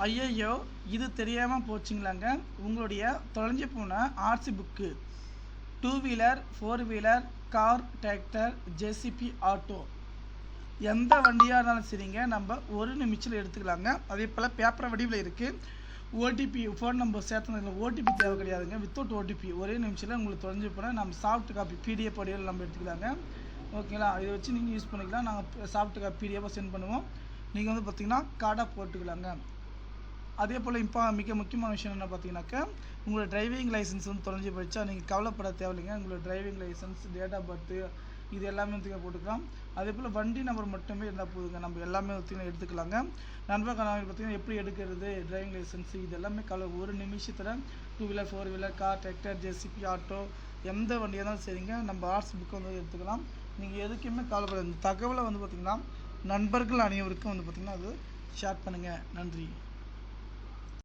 ஐயையோ இது தெரியாமல் போச்சுங்களாங்க. உங்களுடைய தொலைஞ்சு போன RC book 2 wheeler 4 wheeler car tractor JCB auto எந்த வண்டியாக இருந்தாலும் சரிங்க, நம்ம ஒரு நிமிஷத்தில் எடுத்துக்கலாங்க. அதே போல் பேப்பர் வடிவில் இருக்குது. ஓடிபி ஃபோன் நம்பர் சேர்த்துனதில் ஓடிபி தேவை கிடையாதுங்க. வித்தவுட் ஓடிபி ஒரே நிமிஷத்தில் உங்களுக்கு தொலைஞ்சு போனால் நம்ம சாஃப்ட் காப்பி பிடிஎஃப் வடிவில் நம்ம எடுத்துக்கலாங்க. ஓகேங்களா, இதை வச்சு நீங்கள் யூஸ் பண்ணிக்கலாம். நாங்கள் சாஃப்ட் காப்பி பிடிஎஃபாக சென்ட் பண்ணுவோம். நீங்கள் வந்து பார்த்திங்கன்னா கார்டாக போட்டுக்கலாங்க. அதே போல் மிக முக்கியமான விஷயம் என்ன பார்த்தீங்கன்னாக்கா, உங்களோட டிரைவிங் லைசன்ஸ் வந்து தொலைஞ்சு போயிடுச்சா நீங்கள் கவலைப்பட தேவையில்லைங்க. உங்களோட driving licence, date of birth இது எல்லாமே வந்து போட்டுக்கலாம். அதே போல் வண்டி நம்பர் மட்டுமே இருந்தால் போதுங்க, நம்ம எல்லாமே பார்த்திங்கன்னா எடுத்துக்கலாங்க. நண்பர்கள் பார்த்திங்கன்னா எப்படி எடுக்கிறது டிரைவிங் லைசன்ஸ் இது எல்லாமே ஒரு நிமிஷத்தில் 2 wheeler 4 wheeler car tractor JCB auto எந்த வண்டியாக இருந்தாலும் சரிங்க, நம்ம ஆர்ட்ஸ் புக்கை வந்து எடுத்துக்கலாம். நீங்கள் எதுக்குமே கவலைப்படாது. இந்த தகவலை வந்து பார்த்திங்கன்னா நண்பர்கள் அனைவருக்கும் வந்து பார்த்திங்கன்னா அது ஷேர் பண்ணுங்கள். நன்றி.